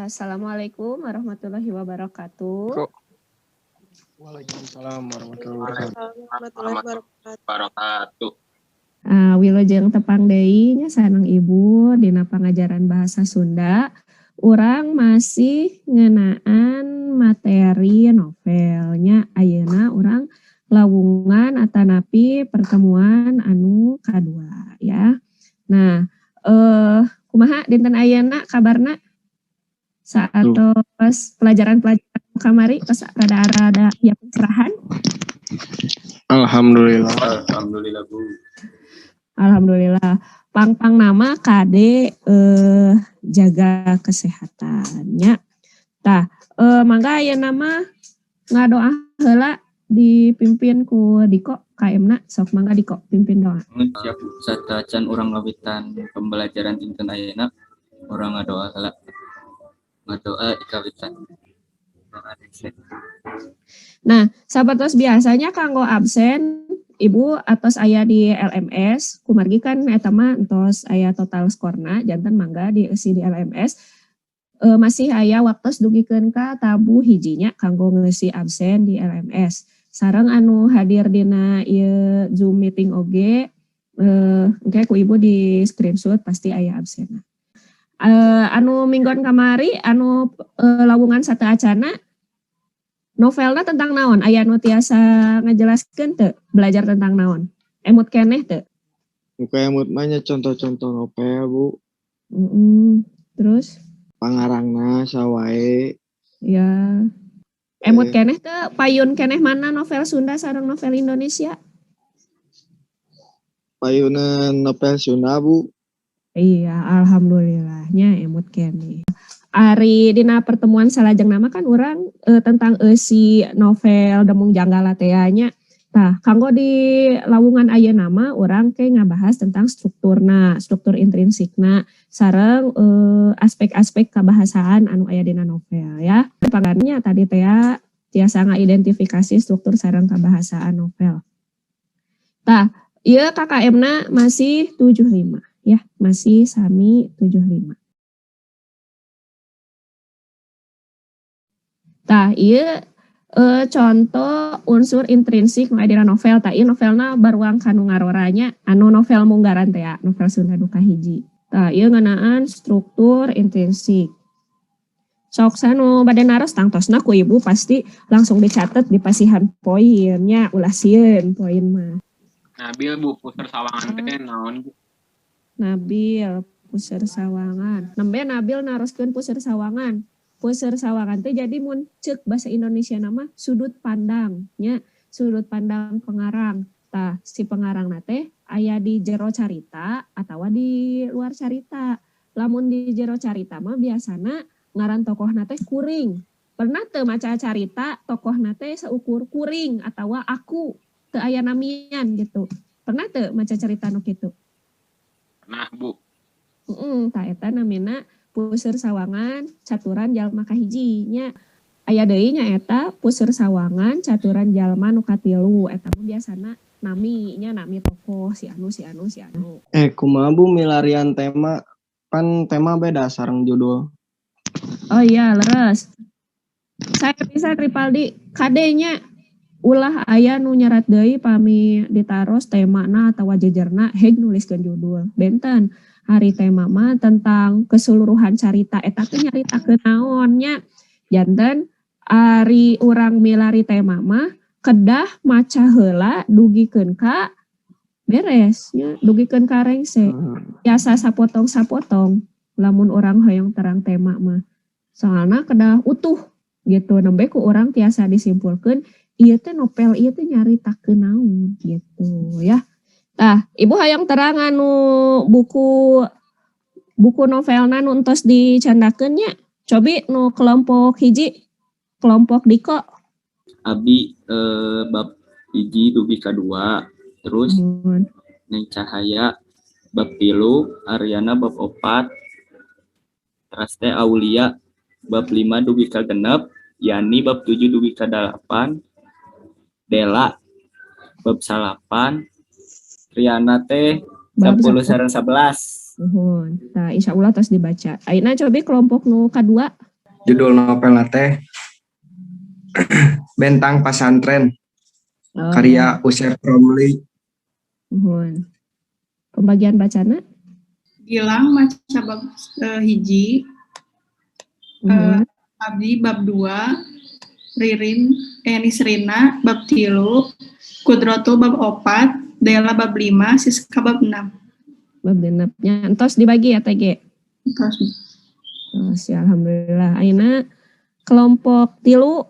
Assalamualaikum warahmatullahi wabarakatuh. Waalaikumsalam warahmatullahi wabarakatuh. Wilujeng tepang deui nya sareng Ibu dina pangajaran bahasa Sunda. Urang masih ngeunaan materi novelnya ayeuna urang lawungan atanapi pertemuan anu kadua ya. Nah, kumaha dinten ayeuna kabarna saat pelajaran-pelajaran kamari pas rada-rada ya pencerahan? Alhamdulillah. Bu. Alhamdulillah. Pang nama Kade jaga kesehatannya. Tah, mangga aya nama ngadoa heula dipimpin ku Diko KM-na sok mangga Diko pimpin doa. Siap satacan urang ngawitan pembelajaran dinten ayeuna urang ngadoa heula. Ngadoa ikawitan. Nah, sahabat biasanya kanggo absen Ibu atos aya di LMS, kumargi kan eta mah entos aya total skorna, janten mangga dieusi di LMS. Masih aya waktos dugikeun ka tabu hijinya kanggo ngeusi absen di LMS. Sareng anu hadir dina ieu Zoom meeting oge, engke ku Ibu di screenshot pasti aya absenna. Anu minggon kamari anu lawungan sateu acana novelna tentang naon? Aya nu tiasa ngajelaskeun teu? Belajar tentang naon? Emut keneh teu? Muka emut mah nya contoh-contoh novel, Bu. Terus? Pangarangna sawae. Ya. Emut keneh teu? Payun keneh mana novel Sunda sareng novel Indonesia? Payunan novel Sunda, Bu. Iya, alhamdulillahnya emut keneh. Ari dina pertemuan salajeng nama kan urang tentang si novel Demung Janggala teh nya. Tah, kanggo di lawungan ayeuna nama urang ke ngabahas tentang struktur intrinsikna sareng aspek-aspek kabahasaan anu aya dina novel ya. Pangannya tadi teh tiasa ngaidentifikasi struktur sareng kabahasaan novel. Tah, ieu KKM-na masih 75 ya, masih sami 75. Tah, ieu contoh unsur intrinsik nu aya dina novel. Tah, ieu novelna baruang kanu ngaroranya anu novel munggaran teh ya, novel Sunda Duka Hiji. Tah, ieu ngeunaan struktur intrinsik. Sok sanu bade naros tangtosna ku Ibu pasti langsung dicatet di pasihan poinnya, ulah sieun poin mah. Nabil Bu, puser sawangan teh naon Bu? Nabil, puser sawangan. Nembe Nabil naroskeun puser sawangan. Puser sawangan teh jadi mun ceuk bahasa Indonesia nama sudut pandang nya, sudut pandang pengarang. Tah, si pengarangna teh aya di jero carita atawa di luar carita. Lamun di jero carita mah biasana ngaran tokohna teh kuring. Pernah teu maca carita tokohna teh seukur kuring atawa aku teu aya namian gitu. Pernah teu maca carita nu kitu? Pernah Bu. Tah eta namina puser sawangan caturan jalma kahiji nya. Aya deui nya eta puser sawangan caturan jalma nu katilu. Eta mah biasana nami tokoh si anu. Kumaha Bu milarian tema? Kan tema beda sareng judul. Oh iya, leres. Saya bisa Tripaldi kadenya ulah aya nu nyerat deui pami ditaros temana atawa jejerna heg nuliskeun judul. Benten hari tema mah tentang keseluruhan carita eta teh nyaritakeun naon nya. Janten ari urang milari tema mah kedah maca heula dugikeun ka beres nya, dugikeun ka rengse. Biasa sapotong-sapotong lamun urang hoyong terang tema mah. Soalna kedah utuh gitu. Nembe ku urang tiasa disimpulkeun ieu teh novel ieu teh nyaritakeun naon gitu ya. Tah, Ibu hayang terang anu buku novelna nu entos dicandakeun nya. Cobi nu kelompok hiji, kelompok Diko. Abi bab hiji dugi kadua, terus Neng Cahaya bab 3, Aryana bab 4, terus teh Aulia bab 5 dugi ka 6, Yani bab 7 dugi ka 8, Dela bab 8, Riana teh Bab 10 10. sareng 11. Nuhun. Nah, insya Allah tos dibaca. Ayeuna cobi kelompok nu kadua. Judul novel teh Bentang Pasantren karya Usher Romli. Nuhun. Pembagian bacana. Gilang maca bab hiji, Nuhun. Abdi bab 2, Ririn Nisrina bab 3, Kudroto bab 4, Dela bab 5, Siska bab 6. Bab genepnya entos dibagi ya TG. Terus Terus ya alhamdulillah. Ayeuna kelompok 3.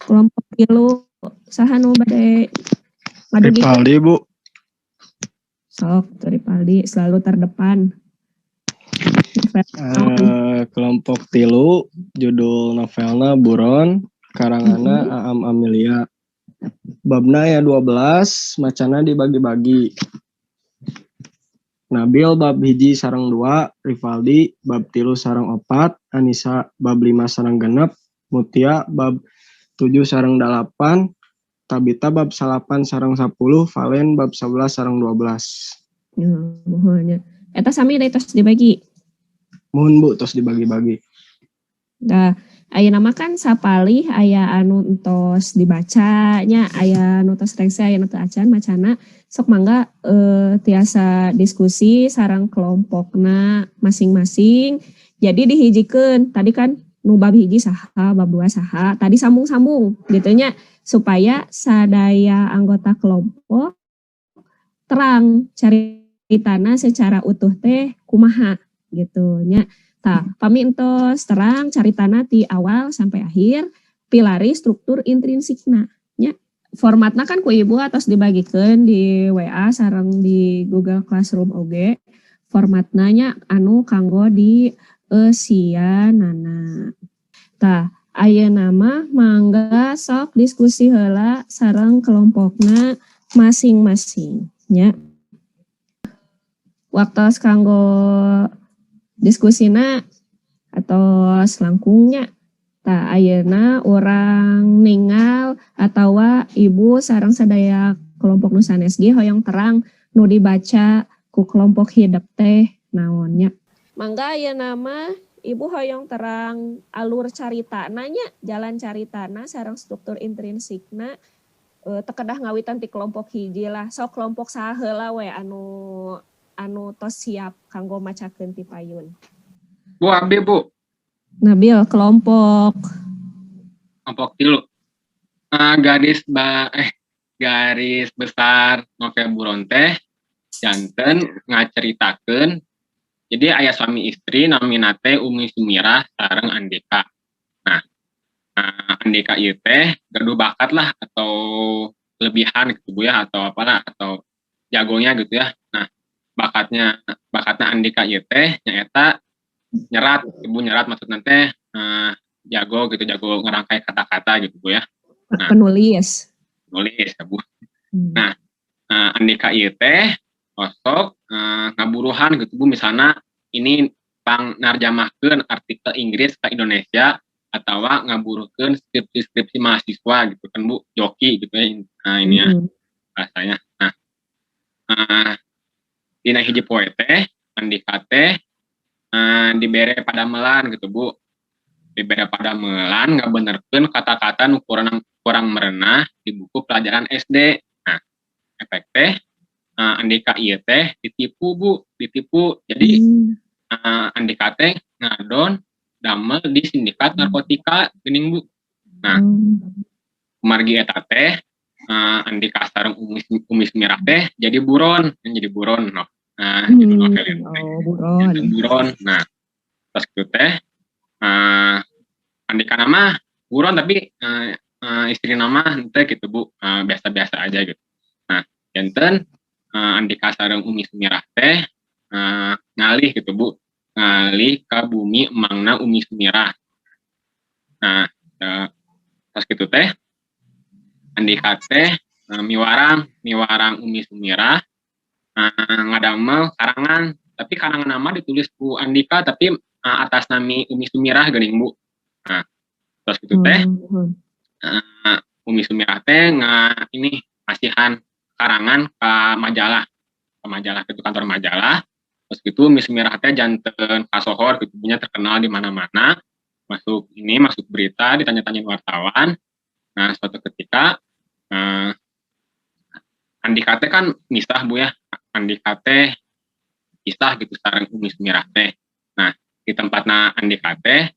Kelompok 3 saha nu bade ngadugi. Ripaldi, Bu. Sok Ripaldi selalu terdepan. Kelompok 3 judul novelna Buron, karangana Aam Amelia. Babna ya 12, macana dibagi-bagi. Nabil bab hiji sareng 2, Rivaldi bab 3 sareng 4, Anissa bab 5 sareng 6, Mutia bab 7 sareng 8, Tabita bab 8 sareng 10, Valen bab 11 sareng 12. Ya, mohonnya. Eta sami da tos dibagi. Mohon Bu, terus dibagi-bagi. Nah, aya nama kan sapalih aya anu entos dibacanya, aya anu tos rengse, aya anu teu acan macana. Sok mangga tiasa diskusi sareng kelompokna masing-masing. Jadi dihijikeun. Tadi kan nu bab hiji saha, bab 2 saha. Tadi sambung-sambung gitu nya supaya sadaya anggota kelompok terang caritana secara utuh teh kumaha gitu nya. Tah, pami entos terang caritana ti awal sampai akhir, pilari struktur intrinsikna nya. Formatna kan ku ibu atas dibagikeun di WA sareng di Google Classroom oge. Formatna nya anu kanggo di sianana. Tah, ayeuna mah mangga sok diskusi heula sareng kelompokna masing-masing nya. Waktos kanggo diskusina atau selangkungnya. Tah ayeuna urang ningal atawa ibu sareng sadaya kelompok nu sanes ge hoyong terang nu dibaca ku kelompok hidup teh naonnya. Mangga ayeuna mah ibu hoyong terang alur caritana nya, jalan caritana sareng struktur intrinsikna. Tekedah ngawitan ti kelompok hiji lah. Sok kelompok saha heula we anu tos siap kanggo macakeun ti payun. Bu Abi Bu. Nabil kelompok 3. Garis besar novel Buron teh janten ngaceritakeun. Jadi aya suami istri namina teh Umi Sumirah sareng Andika. Nah, Andika ieu teh gaduh bakat lah atau kelebihan gitu Bu ya, atau apalah atau jagonya gitu ya. Nah, bakatnya Andika ieu teh nyaeta nyerat, ibu nyerat maksudnya teh jago gitu, jago ngerangkai kata-kata gitu Bu ya. Nah, penulis ya Bu. Nah, Andika ieu teh osok ngaburuhan gitu Bu, misalnya ini pang narjamahkeun artikel Inggris ke Indonesia atau ngaburuhkeun skripsi mahasiswa gitu kan Bu, joki gitu ya. Nah, ini ya bahasanya. Nah, dina hiji poe teh Andika teh dibere padamelan gitu Bu. Dibere padamelan ngabenerkeun kata-kata nu kurang merenah di buku pelajaran SD. Nah, efek teh Andika ieu teh ditipu Bu, ditipu. Jadi Andika teh ngadon damel di sindikat narkotika geuning Bu. Nah, kumargi eta teh Andika sareng Umi Sumirah teh jadi buron. No. Nah, judul novel itu teh buron. Nah, pas itu teh Andika nama buron tapi istri nama teh gitu Bu, biasa-biasa aja gitu. Nah, janten Andika sareng Umi Sumirah teh ngalih gitu Bu, ngalih ke bumi emangna Umi Sumirah. Nah, pas gitu teh Andika teh miwarang Umi Sumirah ngadamel karangan, tapi karangan nama ditulis ku Andika tapi atas nami Umi Sumirah geuning Bu. Nah, terus gitu teh Umi Sumirah teh ini kasihan karangan ke majalah. majalah itu kantor majalah. Terus gitu Miss Mirah teh janten kasohor gitu punya terkenal di mana-mana. Masuk berita, ditanya-tanyain wartawan. Nah, suatu ketika Andika teh kan misah Bu ya. Andika teh kisah gitu sareng Miss Mirah teh. Nah, di tempatna Andika teh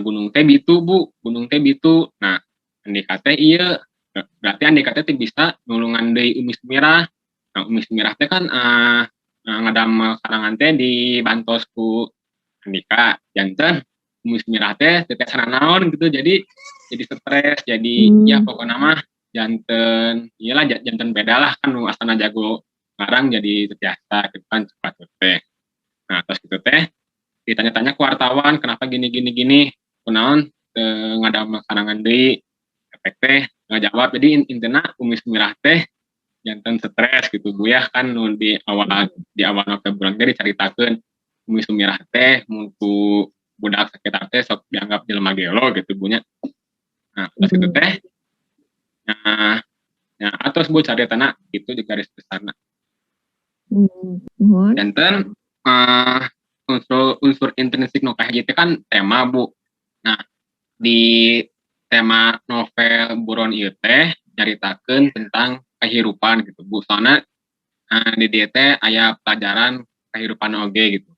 gunung teh bitu Bu, gunung teh bitu. Nah, Andika teh iya berarti Andika teh bisa nulungan deui Miss Mirah. Nah, Miss Mirah teh kan ngadamel karangan teh di bantos ku Andika janten Miss Mirah teh tetesan naon gitu jadi stres jadi ya pokoknya mah janten iyalah janten beda lah kan nu asana jago ngarang jadi terbiasa gitu kan cepat teh. Nah terus gitu teh ditanya-tanya ke wartawan kenapa gini kunaon ngadamel karangan deui efek teh nggak jawab jadi intinya Miss Mirah teh janten stres gitu Bu ya kan nu di awal November teh dicaritakeun Miss Mirah teh mutu budak sakit teh sok dianggap jelema gelo gitu Bu nya. Nah terus itu teh atos Bu caritana itu di garis besarna. Janten unsur intrinsik nu kahiji teh kan tema Bu. Nah di tema novel buron ieu teh nyaritakeun tentang kehidupan gitu Bu. Soalnya di dieu teh aya pelajaran kehidupan oge gitu.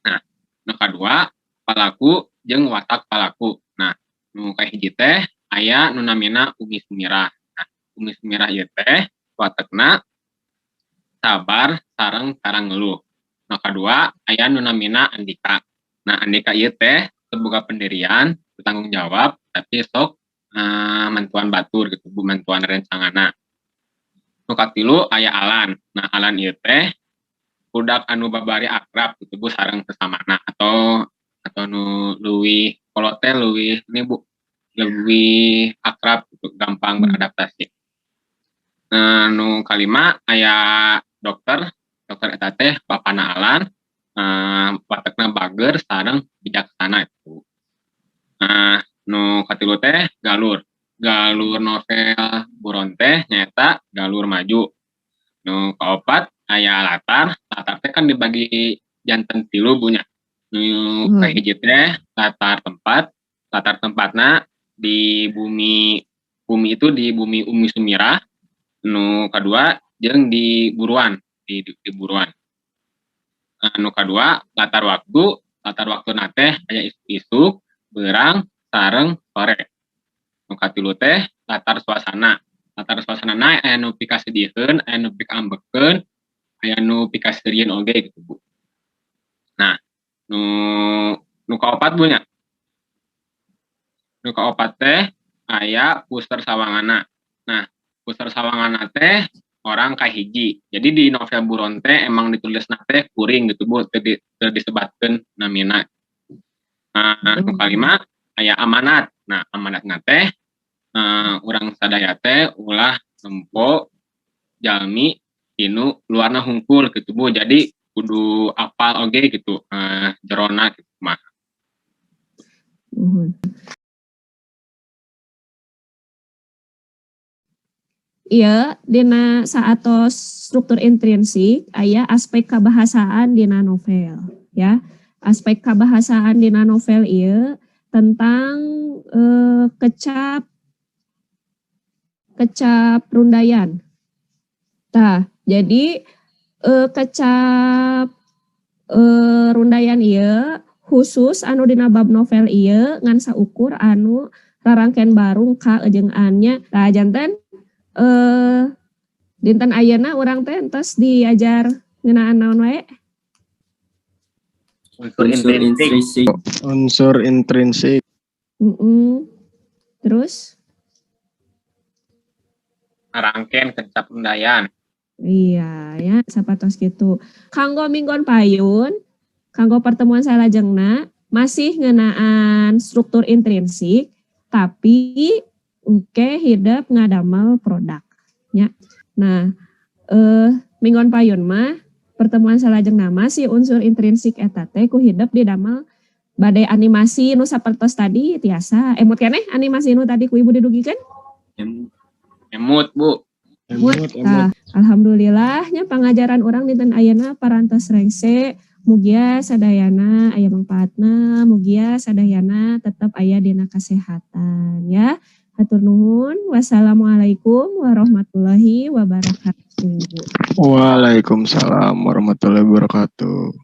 Nah, nu kadua palaku jeung watak palaku. Nah, nu kahiji teh aya nu namina Umi Sumirah. Nah, Umi Sumirah ieu teh watakna sabar sareng ngeluh. Nu kadua aya nu namina Andika. Nah, Andika ieu teh boga pendirian, bertanggung jawab, tapi sok mantuan batur gitu, Bu, mantuan rencanganna. Nu katilu aya Alan. Nah, Alan ieu teh budak anu babari akrab gitu Bu sareng sesamana atau nu leuwih kolot teh leuwih ini Bu lebih akrab gitu, gampang beradaptasi. Nu kalima aya dokter eta teh bapana Alan watakna bager sareng bijaksana itu. Nu katilu teh Galur novel buron teh nyata Galur maju. Nu kaopat aya latar teh kan dibagi janten tilu Bu nya. Nu kahiji teh latar tempatna di bumi itu di bumi Umi Sumirah. Nu kadua jeung di buruan di buruan. Nu kadua latar waktu teh aya isu beurang sareng sore. Nu katilu teh latar suasana aya nu pikasedieun aya nu pikambekeun aya nu pikaseureun oge gitu Bu. Nah nu kaopat Bu nya. Nu kaopat teh aya puster sawangana. Nah puster sawangana teh orang kahiji. Jadi di novel buron teh emang ditulisna teh kuring gitu Bu, teu disebatkeun namina. Nu kalima aya amanat. Nah amanatna teh urang sadaya teh ulah nempo jalmi tinu luarna hungkul gitu Bu. Jadi kudu apal oge gitu jerona gitu mah. Iya, dina saatos struktur intrinsik aya aspek kabahasaan dina novel ya. Aspek kabahasaan dina novel ieu tentang kecap rundayan. Tah, jadi kecap rundayan ieu khusus anu dina bab novel ieu ngan saukur anu rarangkeun barung ka ejengannya. Tah janten dinten ayeuna urang teh entos diajar ngeunaan naon wae? Unsur intrinsik. Terus? Rangkeun kecap rundayan. Iya ya, sapatos gitu. Kanggo minggon payun, kanggo pertemuan salajengna masih ngeunaan struktur intrinsik, tapi hidup ngadamel produk. Ya. Nah, minggon payun mah pertemuan salajengna masih unsur intrinsik eta teh ku hidup didamel badai animasi nu sapertos tadi tiasa. Emut keneh animasi nu tadi ku Ibu didugikeun? Emut Bu. Tah, alhamdulillahnya pangajaran orang dinten ayeuna parantos rengse mugia sadayana aya mangpaatna, mugia sadayana tetap aya dina kasehatan ya. Hatur nuhun. Wassalamualaikum warahmatullahi wabarakatuh. Waalaikumsalam warahmatullahi wabarakatuh.